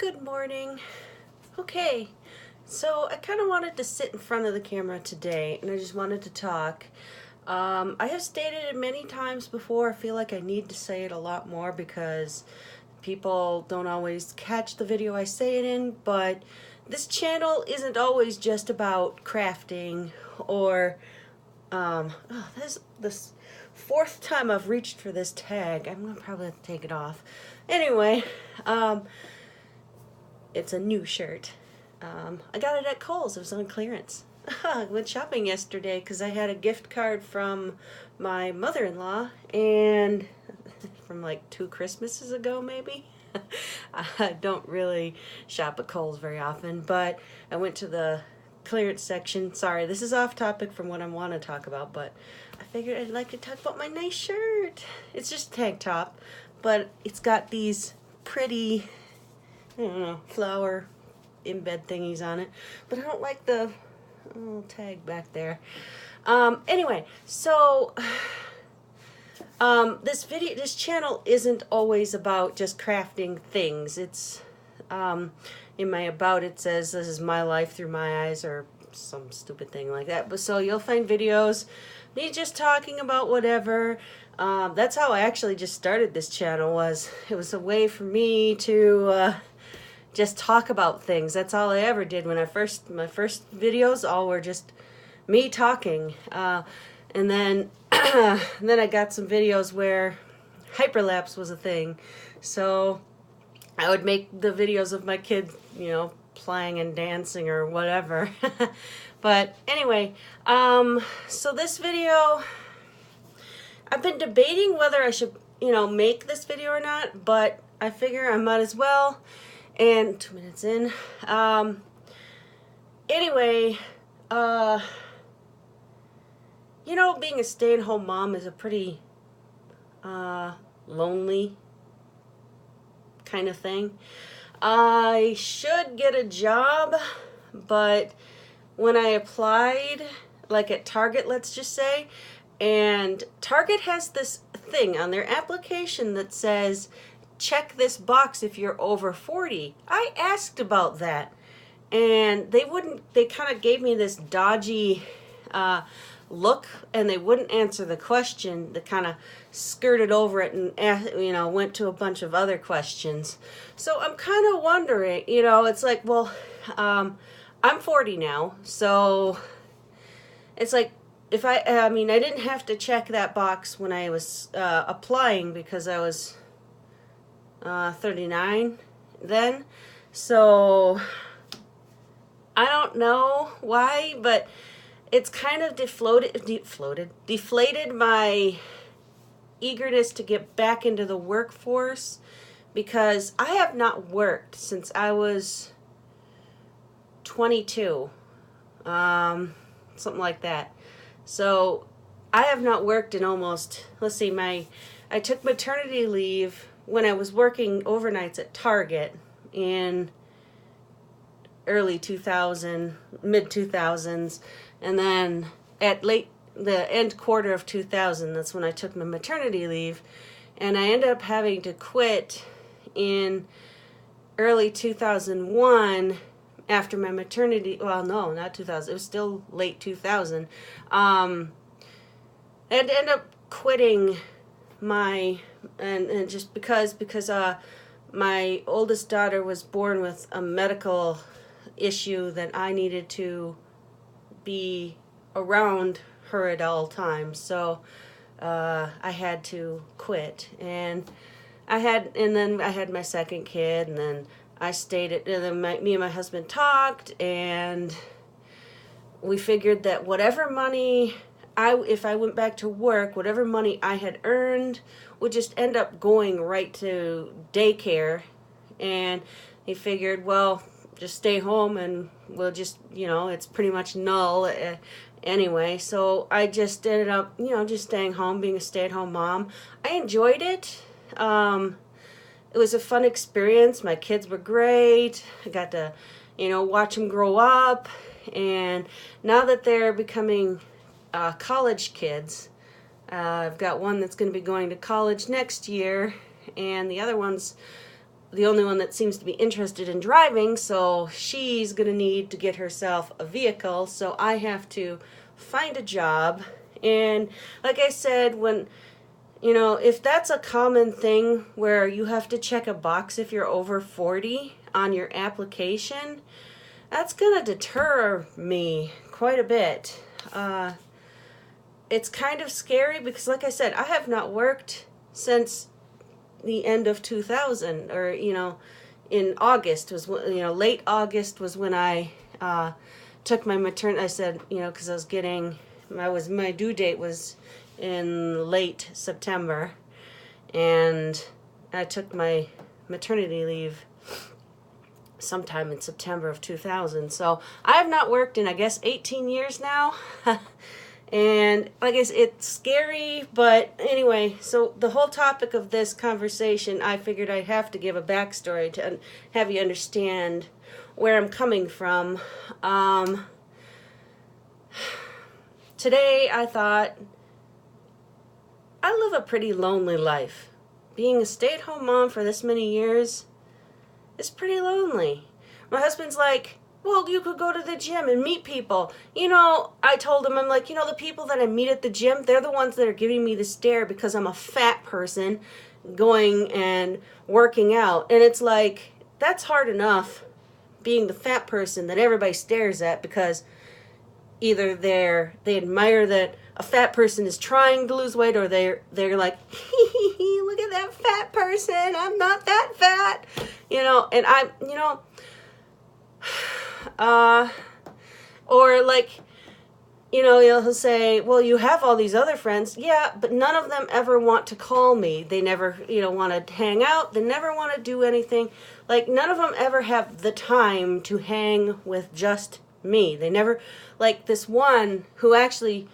Good morning. Okay, so I kind of wanted to sit in front of the camera today and I just wanted to talk. I have stated it many times before. I feel like I need to say it a lot more because people don't always catch the video I say it in, but this channel isn't always just about crafting or this fourth time I've reached for this tag. I'm gonna probably have to take it off. Anyway, it's a new shirt. I got it at Kohl's. It was on clearance. I went shopping yesterday because I had a gift card from my mother-in-law and from like 2 Christmases ago maybe. I don't really shop at Kohl's very often, but I went to the clearance section. Sorry, this is off topic from what I want to talk about, but I figured I'd like to talk about my nice shirt. It's just a tank top, but it's got these pretty, I don't know, flower embed thingies on it, but I don't like the little tag back there. Anyway, so this channel isn't always about just crafting things. It's in my about it says this is my life through my eyes or some stupid thing like that. But so you'll find videos me just talking about whatever. That's how I actually just started this channel. It was a way for me to just talk about things. That's all I ever did when my first videos all were just me talking. And then then I got some videos where hyperlapse was a thing. So I would make the videos of my kids, playing and dancing or whatever. But anyway, so this video, I've been debating whether I should, make this video or not, but I figure I might as well. And 2 minutes in. Anyway, being a stay-at-home mom is a pretty lonely kind of thing. I should get a job, but when I applied, like at Target, let's just say, and Target has this thing on their application that says, check this box if you're over 40. I asked about that, and they kind of gave me this dodgy look, and they wouldn't answer the question. They kind of skirted over it and went to a bunch of other questions. So I'm kind of wondering, it's like, well, I'm 40 now, so it's like, if I didn't have to check that box when I was applying because I was 39 then, so I don't know why, but it's kind of deflated my eagerness to get back into the workforce, because I have not worked since I was 22, something like that. So I have not worked in almost, I took maternity leave when I was working overnights at Target in early 2000, mid 2000s, and then at the end quarter of 2000, that's when I took my maternity leave, and I ended up having to quit in early 2001 after my maternity, well, no, not 2000, it was still late 2000, and ended up quitting and just because my oldest daughter was born with a medical issue that I needed to be around her at all times, so I had to quit, and then I had my second kid, and then I stayed at, and then me and my husband talked, and we figured that whatever money if I went back to work, whatever money I had earned would just end up going right to daycare. And he figured, well, just stay home and we'll just, it's pretty much null anyway. So I just ended up, just staying home, being a stay-at-home mom. I enjoyed it. It was a fun experience. My kids were great. I got to, watch them grow up. And now that they're becoming college kids, I've got one that's going to be going to college next year, and the other one's the only one that seems to be interested in driving, so she's going to need to get herself a vehicle, so I have to find a job. And like I said, when, if that's a common thing where you have to check a box if you're over 40 on your application, that's going to deter me quite a bit. It's kind of scary because, like I said, I have not worked since the end of 2000, or in August was late August was when I took my maternity. I said, because my due date was in late September, and I took my maternity leave sometime in September of 2000. So I have not worked in, I guess, 18 years now. And I guess it's scary, but anyway, so the whole topic of this conversation, I figured I'd have to give a backstory to have you understand where I'm coming from. Today I thought, I live a pretty lonely life. Being a stay-at-home mom for this many years is pretty lonely. My husband's like, well, you could go to the gym and meet people. I told him, I'm like, the people that I meet at the gym, they're the ones that are giving me the stare because I'm a fat person going and working out. And it's like, that's hard enough being the fat person that everybody stares at because either they admire that a fat person is trying to lose weight, or they're like, look at that fat person, I'm not that fat. And or like, he'll say, well, you have all these other friends. Yeah, but none of them ever want to call me. They never, want to hang out. They never want to do anything. Like, none of them ever have the time to hang with just me. They never, like this one who actually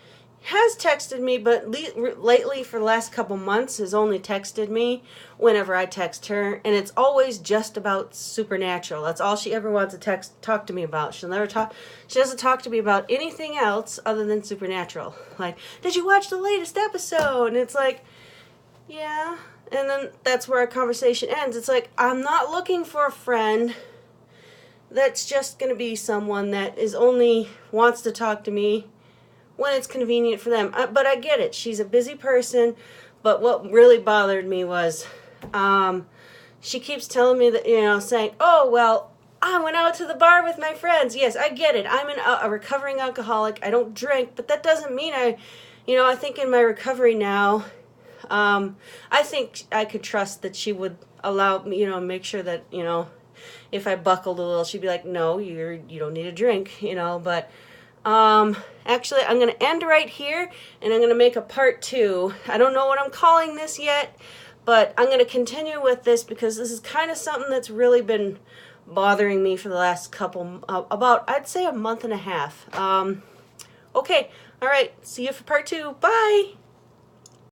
has texted me, but lately for the last couple months has only texted me whenever I text her, and it's always just about Supernatural. That's all she ever wants to talk to me about. She doesn't talk to me about anything else other than Supernatural. Like, did you watch the latest episode? And it's like, yeah. And then that's where our conversation ends. It's like, I'm not looking for a friend that's just going to be someone that only wants to talk to me when it's convenient for them. But I get it. She's a busy person. But what really bothered me was she keeps telling me that, saying, oh, well, I went out to the bar with my friends. Yes, I get it. I'm a recovering alcoholic. I don't drink. But that doesn't mean I think in my recovery now, I think I could trust that she would allow me, make sure that, if I buckled a little, she'd be like, no, you don't need a drink, but actually, I'm going to end right here, and I'm going to make a part 2. I don't know what I'm calling this yet, but I'm going to continue with this because this is kind of something that's really been bothering me for the last I'd say a month and a half. Okay, all right, see you for part 2. Bye!